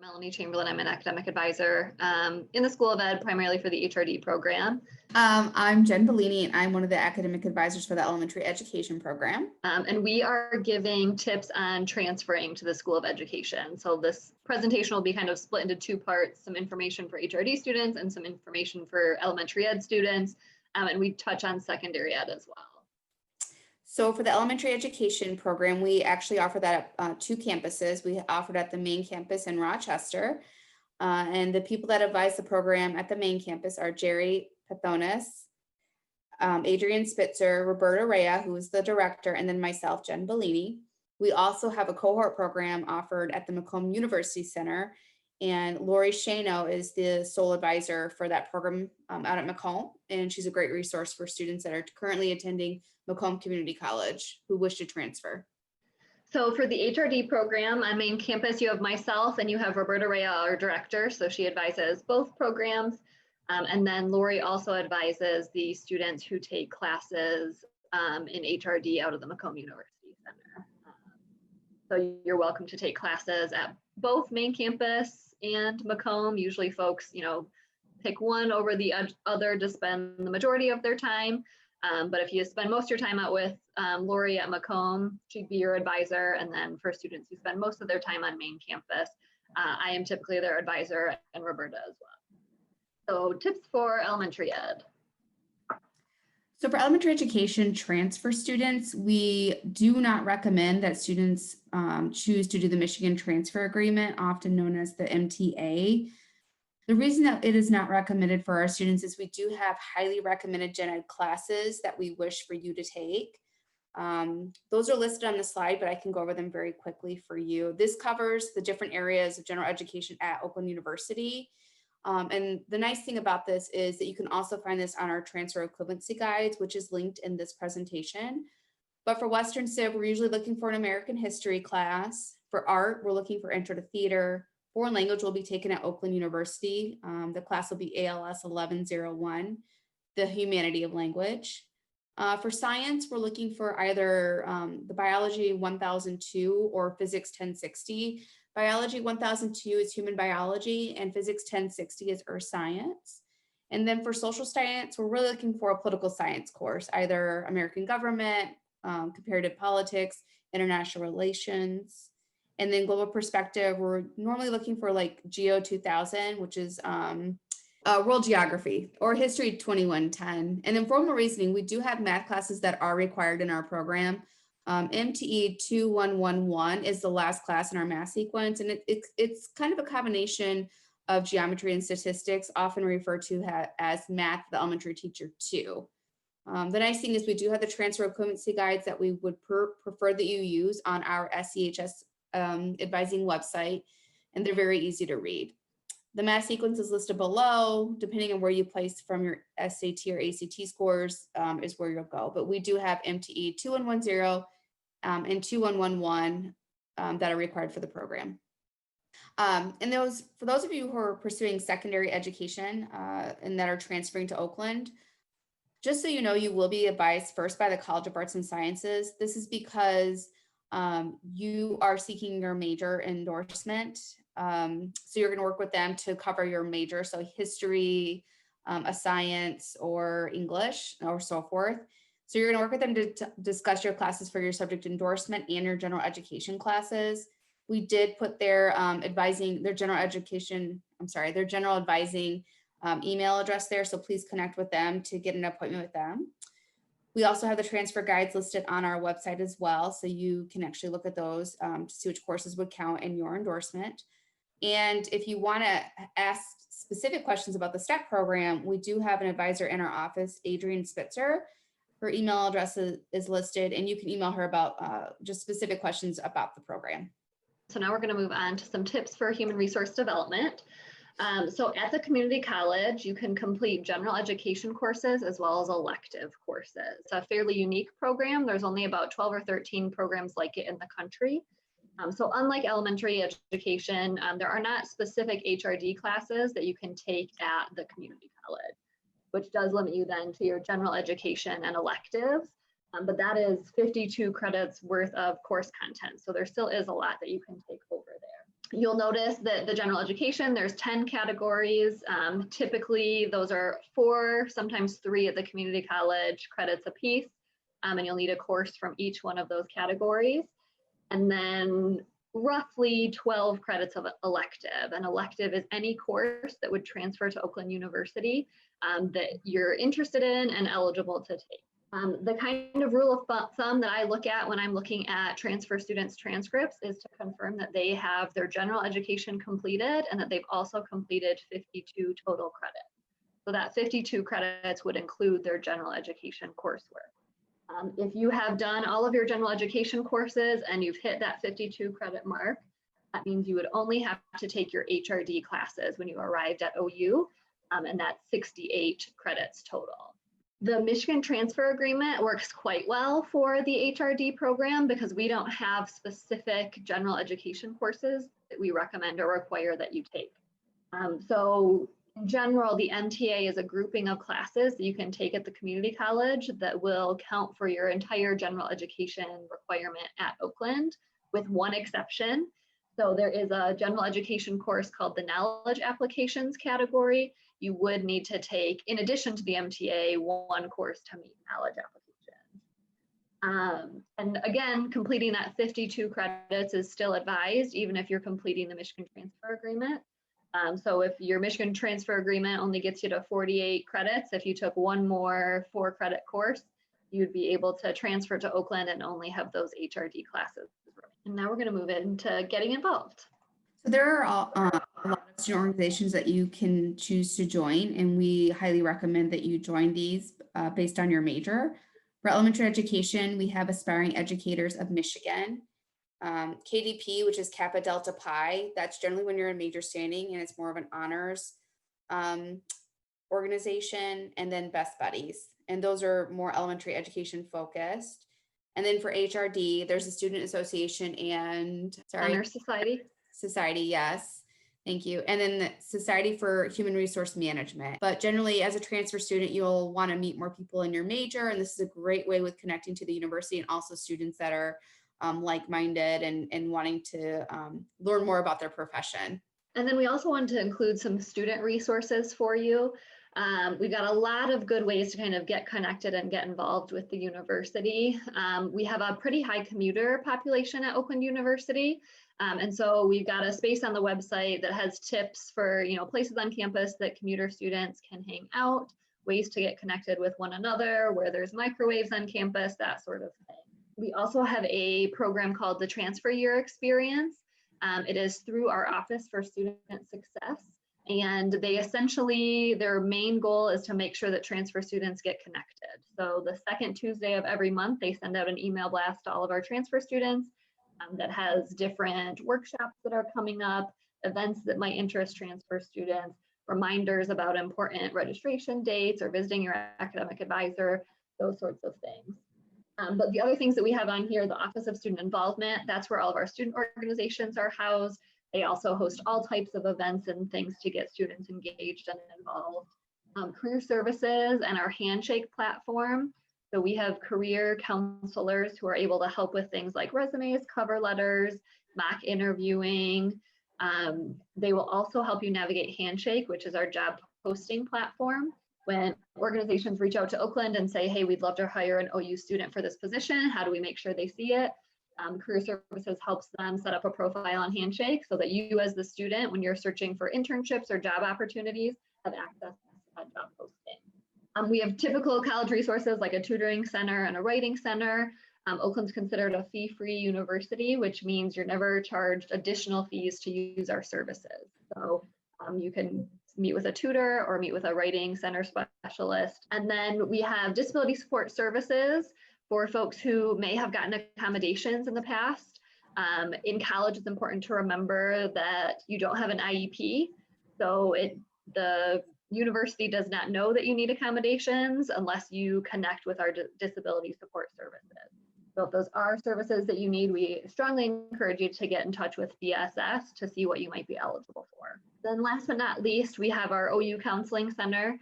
Melanie Chamberlain. I'm an academic advisor in the School of Ed, primarily for the HRD program. I'm Jen Bellini, and I'm one of the academic advisors for the elementary education program. And we are giving tips on transferring to the School of Education. So this presentation will be kind of split into two parts, some information for HRD students and some information for elementary ed students. And we touch on secondary ed as well. So for the elementary education program, we actually offer that at two campuses. We offered at the main campus in Rochester. And the people that advise the program at the main campus are Jerry Pathonis, Adrian Spitzer, Roberta Rea, who is the director, and then myself, Jen Bellini. We also have a cohort program offered at the Macomb University Center, and Lori Shano is the sole advisor for that program out at Macomb, and she's a great resource for students that are currently attending Macomb Community College who wish to transfer. So for the HRD program on main campus, you have myself and you have Roberta Rea, our director. So she advises both programs. And then Lori also advises the students who take classes in HRD out of the Macomb University Center. So you're welcome to take classes at both main campus and Macomb. Usually folks, pick one over the other to spend the majority of their time. But if you spend most of your time out with Lori at Macomb, she'd be your advisor. And then for students who spend most of their time on main campus, I am typically their advisor, and Roberta as well. So tips for elementary ed. So for elementary education transfer students, we do not recommend that students choose to do the Michigan Transfer Agreement, often known as the MTA. The reason that it is not recommended for our students is we do have highly recommended gen ed classes that we wish for you to take. Those are listed on the slide, but I can go over them very quickly for you. This covers the different areas of general education at Oakland University. And the nice thing about this is that you can also find this on our transfer equivalency guides, which is linked in this presentation. But for Western Civ, we're usually looking for an American history class. For art, we're looking for intro to theater. Foreign language will be taken at Oakland University. The class will be ALS 1101, the humanity of language. For science, we're looking for either the biology 1002 or physics 1060. Biology 1002 is human biology and physics 1060 is earth science. And then for social science, we're really looking for a political science course, either American government, comparative politics, international relations. And then global perspective, we're normally looking for like Geo 2000, which is world geography, or history 2110. And then formal reasoning, we do have math classes that are required in our program. MTE 2111 is the last class in our math sequence, and it's kind of a combination of geometry and statistics, often referred to as math, the elementary teacher 2. The nice thing is we do have the transfer equivalency guides that we would prefer that you use on our SCHS advising website, and they're very easy to read. The math sequence is listed below. Depending on where you place from your SAT or ACT scores is where you'll go. But we do have MTE 2110 and 2111 that are required for the program. And for those of you who are pursuing secondary education and that are transferring to Oakland, just so you know, you will be advised first by the College of Arts and Sciences. This is because you are seeking your major endorsement. So you're going to work with them to cover your major, so history, a science, or English, or so forth. So you're going to work with them to discuss your classes for your subject endorsement and your general education classes. We did put their general advising email address there, so please connect with them to get an appointment with them. We also have the transfer guides listed on our website as well, so you can actually look at those to see which courses would count in your endorsement. And if you want to ask specific questions about the STEP program, we do have an advisor in our office, Adrian Spitzer. Her email address is listed, and you can email her about just specific questions about the program. So now we're going to move on to some tips for human resource development. So at the community college, you can complete general education courses as well as elective courses. It's a fairly unique program. There's only about 12 or 13 programs like it in the country. So unlike elementary education, there are not specific HRD classes that you can take at the community college, which does limit you then to your general education and electives. But that is 52 credits worth of course content. So there still is a lot that you can take over there. You'll notice that the general education, there's 10 categories. Typically, those are 4, sometimes 3 at the community college credits apiece, and you'll need a course from each one of those categories. And then roughly 12 credits of elective. An elective is any course that would transfer to Oakland University that you're interested in and eligible to take. The kind of rule of thumb that I look at when I'm looking at transfer students' transcripts is to confirm that they have their general education completed and that they've also completed 52 total credits. So that 52 credits would include their general education coursework. If you have done all of your general education courses and you've hit that 52 credit mark, that means you would only have to take your HRD classes when you arrived at OU, and that's 68 credits total. The Michigan Transfer Agreement works quite well for the HRD program because we don't have specific general education courses that we recommend or require that you take. So in general, the MTA is a grouping of classes that you can take at the community college that will count for your entire general education requirement at Oakland, with one exception. So there is a general education course called the Knowledge Applications category. You would need to take, in addition to the MTA, one course to meet knowledge applications. And again, completing that 52 credits is still advised, even if you're completing the Michigan Transfer Agreement. So if your Michigan Transfer Agreement only gets you to 48 credits, if you took one more 4-credit course, you'd be able to transfer to Oakland and only have those HRD classes. And now we're going to move into getting involved. So there are a lot of student organizations that you can choose to join, and we highly recommend that you join these based on your major. For elementary education, we have Aspiring Educators of Michigan. KDP, which is Kappa Delta Pi, that's generally when you're in major standing and it's more of an honors organization, and then Best Buddies. And those are more elementary education focused. And then for HRD, there's a student association and Honor Society, yes. Thank you. And then the Society for Human Resource Management. But generally, as a transfer student, you'll want to meet more people in your major. And this is a great way with connecting to the university and also students that are like-minded and wanting to learn more about their profession. And then we also wanted to include some student resources for you. We've got a lot of good ways to kind of get connected and get involved with the university. We have a pretty high commuter population at Oakland University. And so we've got a space on the website that has tips for, places on campus that commuter students can hang out, ways to get connected with one another, where there's microwaves on campus, that sort of thing. We also have a program called the Transfer Year Experience. It is through our Office for Student Success. And their main goal is to make sure that transfer students get connected. So the second Tuesday of every month, they send out an email blast to all of our transfer students that has different workshops that are coming up, events that might interest transfer students, reminders about important registration dates or visiting your academic advisor, those sorts of things. But the other things that we have on here, the Office of Student Involvement, that's where all of our student organizations are housed. They also host all types of events and things to get students engaged and involved. Career Services and our Handshake platform. So we have career counselors who are able to help with things like resumes, cover letters, mock interviewing. They will also help you navigate Handshake, which is our job posting platform. When organizations reach out to Oakland and say, hey, we'd love to hire an OU student for this position, how do we make sure they see it? Career Services helps them set up a profile on Handshake so that you as the student, when you're searching for internships or job opportunities, have access to that job posting. We have typical college resources like a tutoring center and a writing center. Oakland's considered a fee-free university, which means you're never charged additional fees to use our services. So you can meet with a tutor or meet with a writing center specialist. And then we have disability support services for folks who may have gotten accommodations in the past. In college, it's important to remember that you don't have an IEP. So the university does not know that you need accommodations unless you connect with our disability support services. So if those are services that you need, we strongly encourage you to get in touch with BSS to see what you might be eligible for. Then last but not least, we have our OU Counseling Center.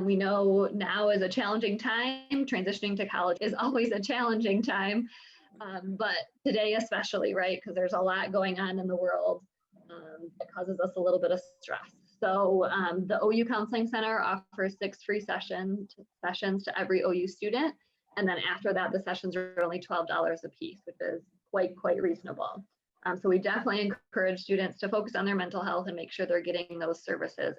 We know now is a challenging time. Transitioning to college is always a challenging time, but today especially, right? Because there's a lot going on in the world. It causes us a little bit of stress. So the OU Counseling Center offers 6 free sessions to every OU student. And then after that, the sessions are only $12 a piece, which is quite reasonable. So we definitely encourage students to focus on their mental health and make sure they're getting those services